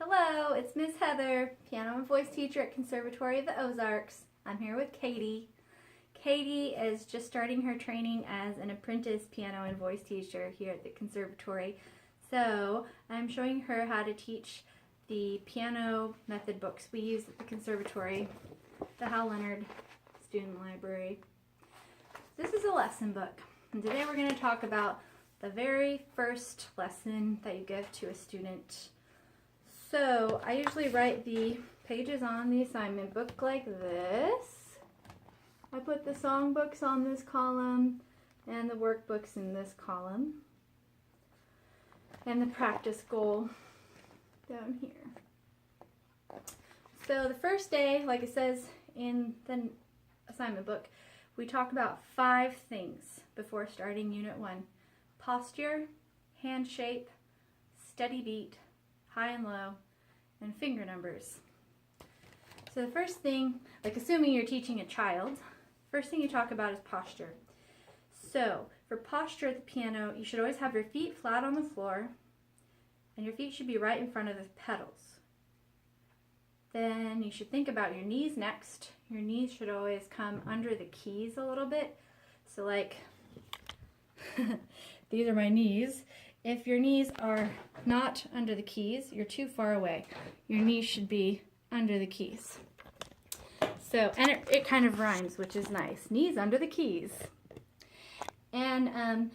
Hello, it's Miss Heather, piano and voice teacher at Conservatory of the Ozarks. I'm here with Katie. Katie is just starting her training as an apprentice piano and voice teacher here at the Conservatory. So I'm showing her how to teach the piano method books we use at the Conservatory, the Hal Leonard Student Library. This is a lesson book, and today we're going to talk about the very first lesson that you give to a student. So I usually write the pages on the assignment book like this. I put the songbooks on this column and the workbooks in this column, and the practice goal down here. So the first day, like it says in the assignment book, we talk about 5 things before starting Unit 1. Posture, hand shape, steady beat, high and low, and finger numbers. So the first thing, like assuming you're teaching a child, first thing you talk about is posture. So for posture at the piano, you should always have your feet flat on the floor, and your feet should be right in front of the pedals. Then you should think about your knees next. Your knees should always come under the keys a little bit. So like, these are my knees. If your knees are not under the keys, you're too far away. Your knees should be under the keys. So, and it kind of rhymes, which is nice. Knees under the keys. And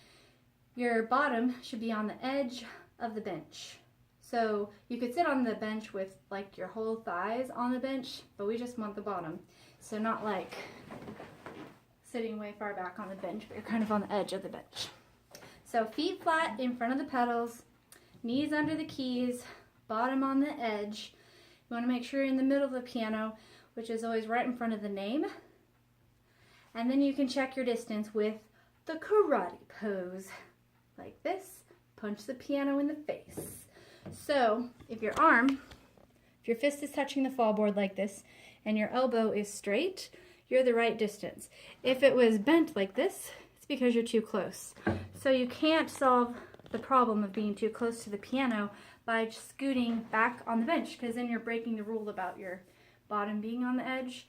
your bottom should be on the edge of the bench. So you could sit on the bench with like your whole thighs on the bench, but we just want the bottom. So not like sitting way far back on the bench, but you're kind of on the edge of the bench. So feet flat in front of the pedals, knees under the keys, bottom on the edge. You want to make sure you're in the middle of the piano, which is always right in front of the name. And then you can check your distance with the karate pose. Like this, punch the piano in the face. So if your fist is touching the fallboard like this, and your elbow is straight, you're the right distance. If it was bent like this, it's because you're too close. So you can't solve the problem of being too close to the piano by scooting back on the bench, because then you're breaking the rule about your bottom being on the edge.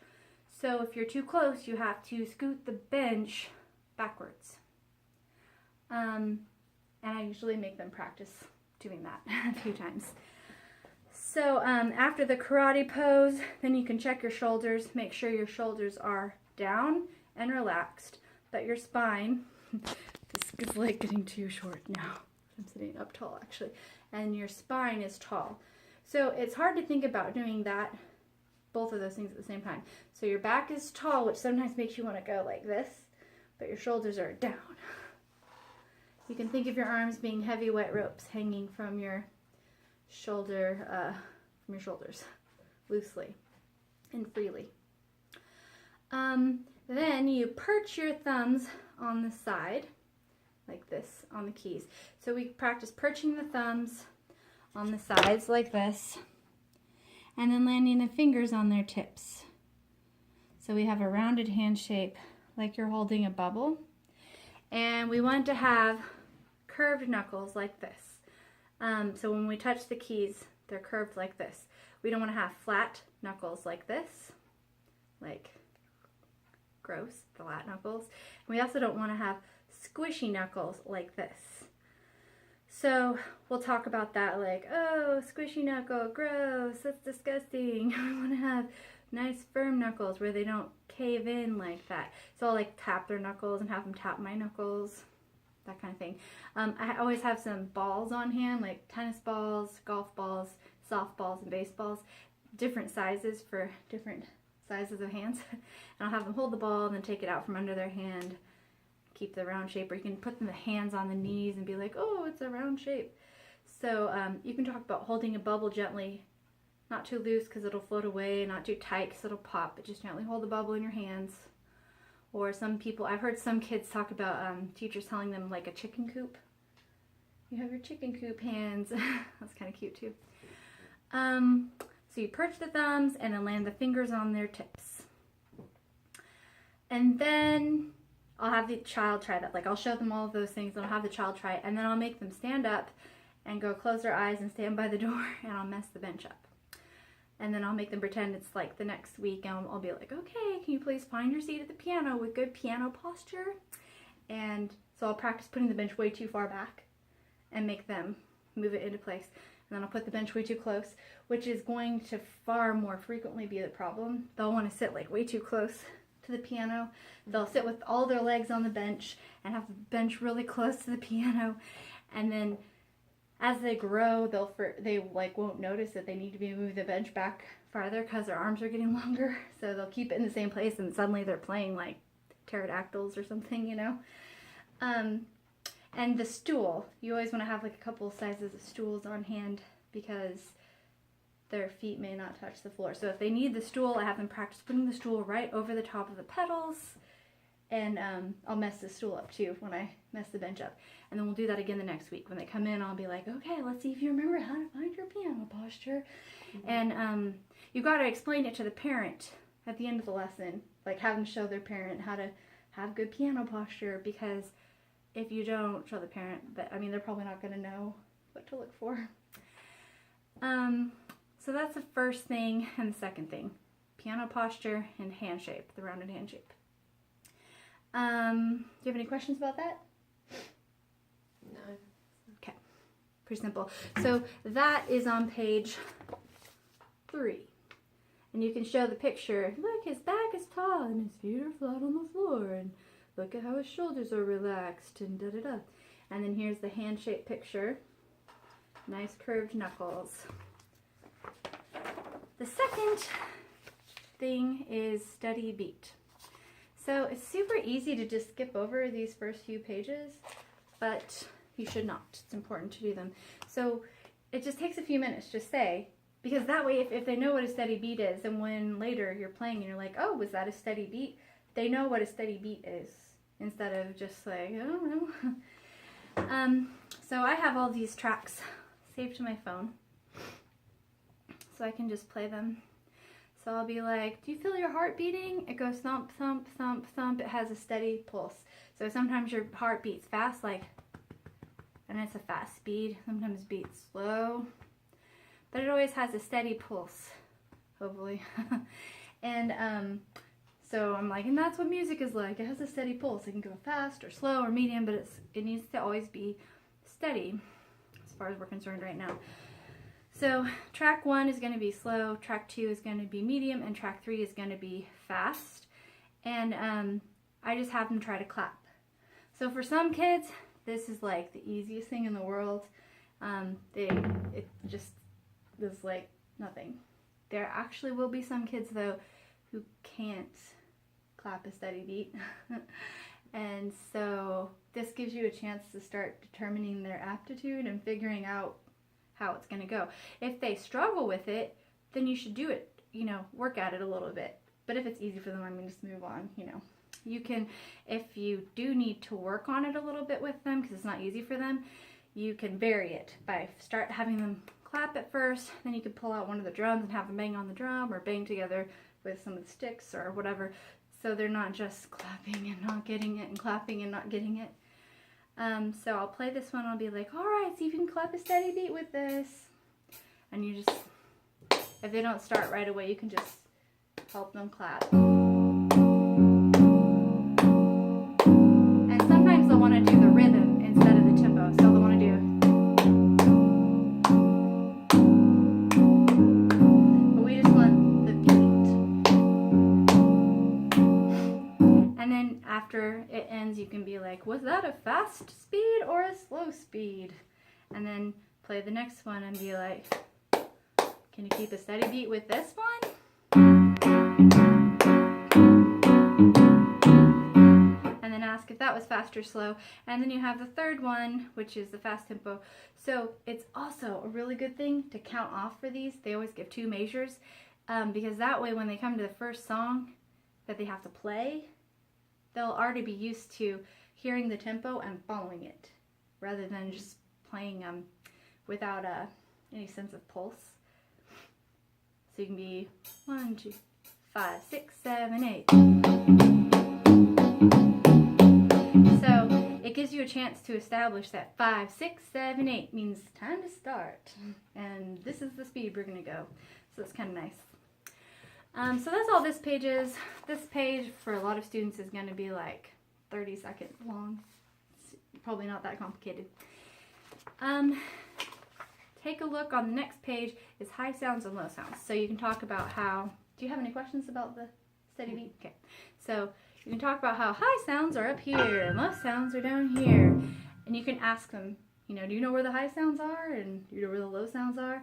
So if you're too close, you have to scoot the bench backwards. And I usually make them practice doing that a few times. So after the karate pose, then you can check your shoulders. Make sure your shoulders are down and relaxed, but your spine, this is like getting too short now. I'm sitting up tall actually, and your spine is tall. So it's hard to think about doing that, both of those things at the same time. So your back is tall, which sometimes makes you want to go like this, but your shoulders are down. You can think of your arms being heavy wet ropes hanging from your shoulders loosely and freely. Then you perch your thumbs on the side like this on the keys. So we practice perching the thumbs on the sides like this, and then landing the fingers on their tips. So we have a rounded hand shape like you're holding a bubble, and we want to have curved knuckles like this. So when we touch the keys, they're curved like this. We don't want to have flat knuckles like this, like gross, flat knuckles. And we also don't want to have squishy knuckles like this. So we'll talk about that, like, oh, squishy knuckle, gross, that's disgusting. We want to have nice firm knuckles where they don't cave in like that. So I'll like tap their knuckles and have them tap my knuckles, that kind of thing. I always have some balls on hand, like tennis balls, golf balls, softballs, and baseballs, different sizes for different sizes of hands. And I'll have them hold the ball and then take it out from under their hand, keep the round shape, or you can put the hands on the knees and be like, oh, it's a round shape. So you can talk about holding a bubble gently, not too loose because it'll float away, not too tight because it'll pop, but just gently hold the bubble in your hands. Or some people, I've heard some kids talk about teachers telling them like a chicken coop. You have your chicken coop hands. That's kind of cute too. So you perch the thumbs and then land the fingers on their tips. And then I'll have the child try that. Like I'll show them all of those things and I'll have the child try it, and then I'll make them stand up and go close their eyes and stand by the door, and I'll mess the bench up. And then I'll make them pretend it's like the next week, and I'll be like, okay, can you please find your seat at the piano with good piano posture? And so I'll practice putting the bench way too far back and make them move it into place. And then I'll put the bench way too close, which is going to far more frequently be the problem. They'll want to sit like way too close to the piano. They'll sit with all their legs on the bench and have the bench really close to the piano. And then as they grow, they like won't notice that they need to be moving the bench back farther because their arms are getting longer. So they'll keep it in the same place, and suddenly they're playing like pterodactyls or something, you know. And the stool, you always want to have like a couple sizes of stools on hand because their feet may not touch the floor. So if they need the stool, I have them practice putting the stool right over the top of the pedals. And I'll mess the stool up too when I mess the bench up. And then we'll do that again the next week. When they come in, I'll be like, okay, let's see if you remember how to find your piano posture. Mm-hmm. And you've got to explain it to the parent at the end of the lesson. Like have them show their parent how to have good piano posture, because if you don't show the parent, they're probably not going to know what to look for. So that's the first thing. And the second thing, piano posture and hand shape, the rounded hand shape. Do you have any questions about that? No. Okay. Pretty simple. So that is on page 3. And you can show the picture. Look, his back is tall and his feet are flat on the floor. And look at how his shoulders are relaxed and da-da-da. And then here's the hand-shaped picture. Nice curved knuckles. The second thing is steady beat. So it's super easy to just skip over these first few pages, but you should not. It's important to do them. So it just takes a few minutes to say, because that way if they know what a steady beat is, and when later you're playing and you're like, oh, was that a steady beat? They know what a steady beat is, instead of just like, I don't know. So I have all these tracks saved to my phone, so I can just play them. So I'll be like, do you feel your heart beating? It goes thump, thump, thump, thump. It has a steady pulse. So sometimes your heart beats fast, like, and it's a fast speed. Sometimes it beats slow. But it always has a steady pulse, hopefully. And so I'm like, and that's what music is like. It has a steady pulse. It can go fast or slow or medium, but it needs to always be steady as far as we're concerned right now. So track 1 is going to be slow, track 2 is going to be medium, and track 3 is going to be fast. And I just have them try to clap. So for some kids, this is like the easiest thing in the world. It just is like nothing. There actually will be some kids though who can't clap a steady beat. And so this gives you a chance to start determining their aptitude and figuring out how it's going to go. If they struggle with it, then you should do it, work at it a little bit. But if it's easy for them, just move on, You can, if you do need to work on it a little bit with them, because it's not easy for them, you can vary it by start having them clap at first, then you can pull out one of the drums and have them bang on the drum, or bang together with some of the sticks or whatever, so they're not just clapping and not getting it and clapping and not getting it. So I'll play this one. I'll be like, all right, see if you can clap a steady beat with this. And you just, if they don't start right away, you can just help them clap. And sometimes they'll want to do the rhythm instead of the tempo. So they'll want to do, but we just want the beat. And then after it ends, you can be like, was that a fast speed or a slow speed? And then play the next one and be like, can you keep a steady beat with this one? And then ask if that was fast or slow. And then you have the third one, which is the fast tempo. So it's also a really good thing to count off for these. They always give 2 measures, because that way when they come to the first song that they have to play, they'll already be used to hearing the tempo and following it, rather than just playing without any sense of pulse. So you can be 1, 2, 5, 6, 7, 8. So it gives you a chance to establish that 5, 6, 7, 8 means time to start. And this is the speed we're going to go. So it's kind of nice. So that's all this page is. This page for a lot of students is going to be like 30 seconds long. It's probably not that complicated. Take a look on the next page is high sounds and low sounds. So you can talk about how, do you have any questions about the steady beat? Okay. So you can talk about how high sounds are up here and low sounds are down here. And you can ask them, you know, do you know where the high sounds are and do you know where the low sounds are?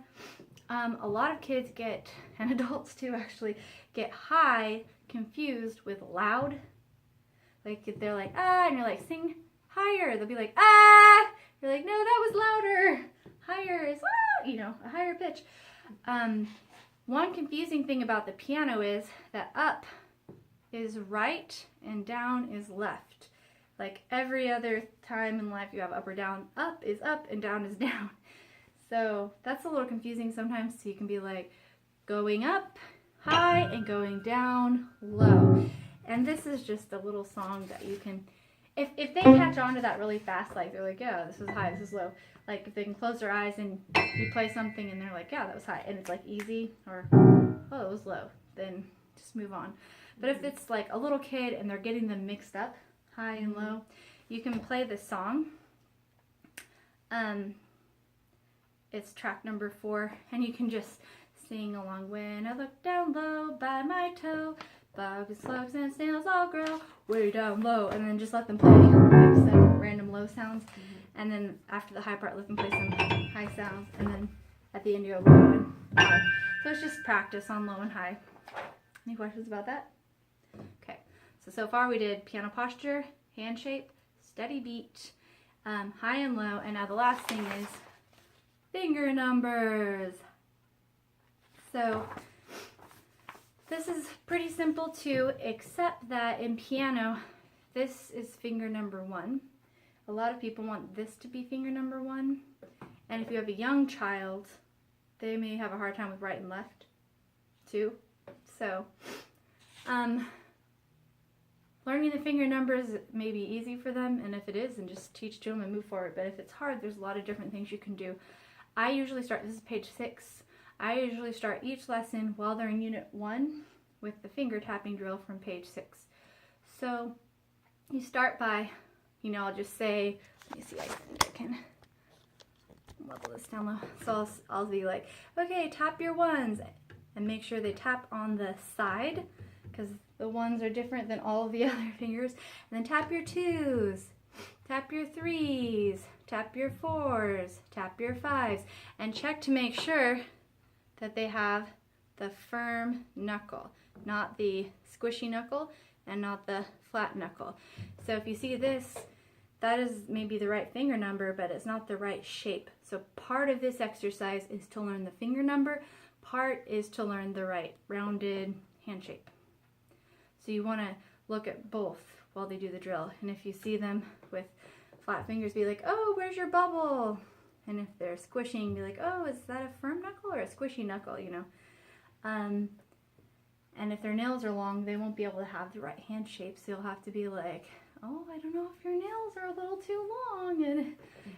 A lot of kids get, and adults too actually, get high confused with loud. Like if they're like, ah, and you're like, sing higher. They'll be like, ah. You're like, no, that was louder. Higher is, ah, you know, a higher pitch. One confusing thing about the piano is that up is right and down is left. Like every other time in life you have up or down, up is up and down is down. So that's a little confusing sometimes. So you can be like going up high and going down low. And this is just a little song that you can, if they catch on to that really fast, like they're like, yeah, this is high, this is low. Like if they can close their eyes and you play something and they're like, yeah, that was high, and it's like easy, or oh, it was low, then just move on. But if it's like a little kid and they're getting them mixed up, high and low, you can play the song. It's track number 4, and you can just sing along. When I look down low by my toe, bugs, slugs, and snails all grow way down low, and then just let them play like some random low sounds. And then after the high part, let them play some high sounds, and then at the end you go low and high. So it's just practice on low and high. Any questions about that? Okay, so far we did piano posture, hand shape, steady beat, high and low, and now the last thing is finger numbers. So this is pretty simple too, except that in piano, this is finger number 1. A lot of people want this to be finger number 1. And if you have a young child, they may have a hard time with right and left too. So, learning the finger numbers may be easy for them, and if it is, then just teach to them and move forward. But if it's hard, there's a lot of different things you can do. I usually start, this is page 6, I usually start each lesson while they're in unit 1 with the finger tapping drill from page 6. So you start by, you know, I'll just say, let me see, I can level this down low. So I'll be like, okay, tap your 1s, and make sure they tap on the side, because the 1s are different than all of the other fingers. And then tap your 2s, tap your 3s, tap your 4s, tap your 5s, and check to make sure that they have the firm knuckle, not the squishy knuckle and not the flat knuckle. So if you see this, that is maybe the right finger number, but it's not the right shape. So part of this exercise is to learn the finger number, part is to learn the right rounded hand shape. So you want to look at both while they do the drill. And if you see them with flat fingers, be like, oh, where's your bubble? And if they're squishing, be like, oh, is that a firm knuckle or a squishy knuckle, you know? And if their nails are long, they won't be able to have the right hand shape. So you'll have to be like, oh, I don't know if your nails are a little too long. And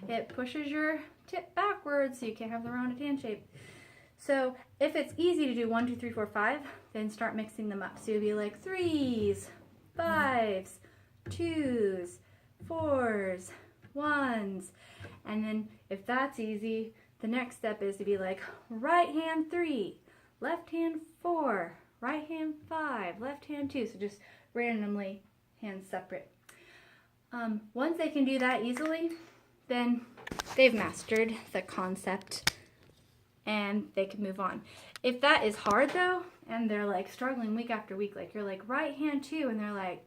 it pushes your tip backwards, so you can't have the rounded hand shape. So if it's easy to do 1, 2, 3, 4, 5, then start mixing them up. So you'll be like 3s, 5s, 2s, 4s, 1s. And then if that's easy, the next step is to be like right hand 3, left hand 4, right hand 5, left hand 2. So just randomly hands separate. Once they can do that easily, then they've mastered the concept and they can move on. If that is hard though, and they're like struggling week after week, like you're like right hand 2 and they're like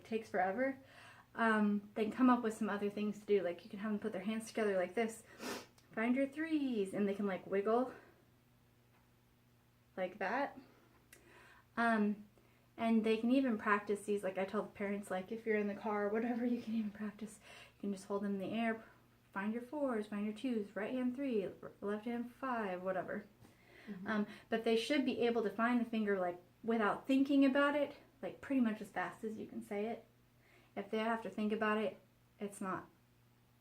takes forever, then come up with some other things to do. Like you can have them put their hands together like this, find your 3s, and they can like wiggle like that. And they can even practice these, like I tell the parents, like if you're in the car or whatever, you can even practice. You can just hold them in the air, find your 4s, find your 2s, right hand 3, left hand 5, whatever. But they should be able to find the finger like without thinking about it, like pretty much as fast as you can say it. If they have to think about it, it's not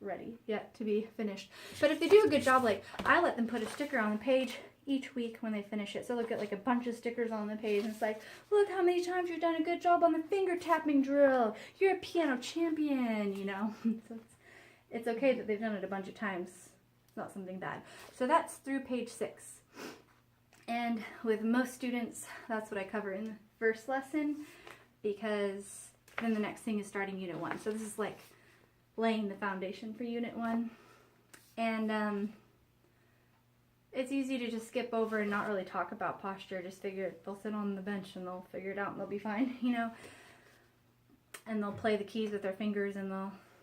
ready yet to be finished. But if they do a good job, like I let them put a sticker on the page each week when they finish it. So they'll get like a bunch of stickers on the page and it's like, look how many times you've done a good job on the finger tapping drill. You're a piano champion, you know. So it's okay that they've done it a bunch of times. It's not something bad. So that's through page 6. And with most students, that's what I cover in the first lesson, because then the next thing is starting Unit 1. So this is like laying the foundation for Unit 1. And it's easy to just skip over and not really talk about posture. Just figure they'll sit on the bench and they'll figure it out and they'll be fine, you know. And they'll play the keys with their fingers and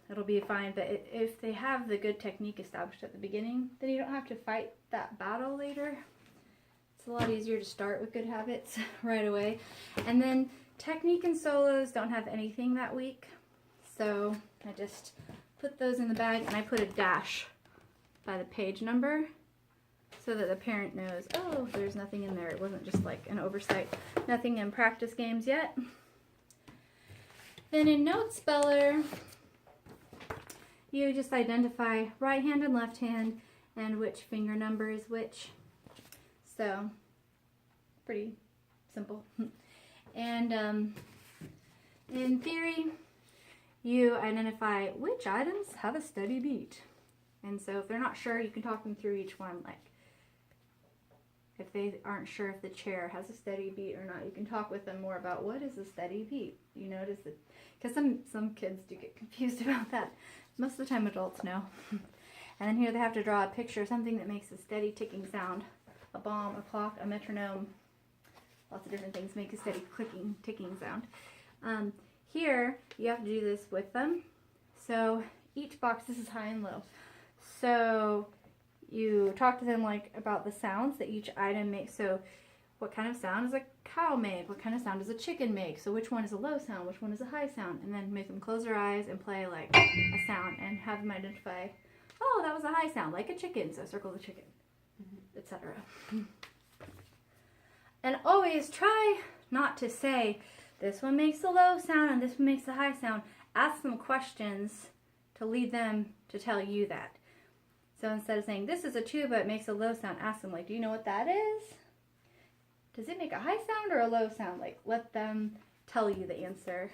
it'll be fine. But if they have the good technique established at the beginning, then you don't have to fight that battle later. It's a lot easier to start with good habits right away. And then technique and solos don't have anything that week. So I just put those in the bag and I put a dash by the page number so that the parent knows, oh, there's nothing in there. It wasn't just like an oversight. Nothing in practice games yet. Then in Note Speller, you just identify right hand and left hand and which finger number is which. So, pretty simple. And in theory, you identify which items have a steady beat. And so if they're not sure, you can talk them through each one. Like, if they aren't sure if the chair has a steady beat or not, you can talk with them more about what is a steady beat. You notice that, because some kids do get confused about that. Most of the time adults know. And then here they have to draw a picture, something that makes a steady ticking sound. A bomb, a clock, a metronome, lots of different things make a steady clicking, ticking sound. Here, you have to do this with them. So each box, this is high and low. So you talk to them like about the sounds that each item makes. So what kind of sound does a cow make? What kind of sound does a chicken make? So which one is a low sound? Which one is a high sound? And then make them close their eyes and play like a sound and have them identify, oh, that was a high sound, like a chicken. So circle the chicken, etc. And always try not to say, this one makes a low sound and this one makes a high sound. Ask them questions to lead them to tell you that. So instead of saying, this is a tuba, it makes a low sound, ask them, like, do you know what that is? Does it make a high sound or a low sound? Like, let them tell you the answer.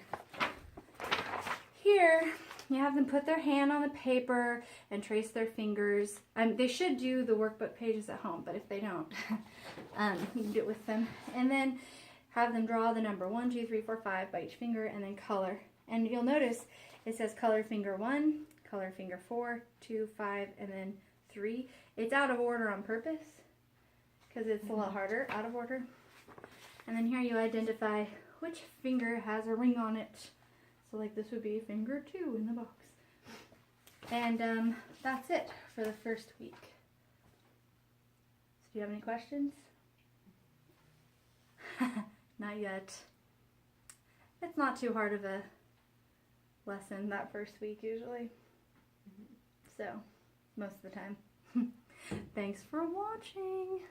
Here, you have them put their hand on the paper and trace their fingers. They should do the workbook pages at home, but if they don't, you can do it with them. And then have them draw the number 1, 2, 3, 4, 5 by each finger and then color. And you'll notice it says color finger 1, color finger 4, 2, 5, and then 3. It's out of order on purpose because it's a lot harder out of order. And then here you identify which finger has a ring on it. So like this would be finger 2 in the box. And that's it for the first week. So do you have any questions? Not yet. It's not too hard of a lesson that first week usually. So, most of the time. Thanks for watching.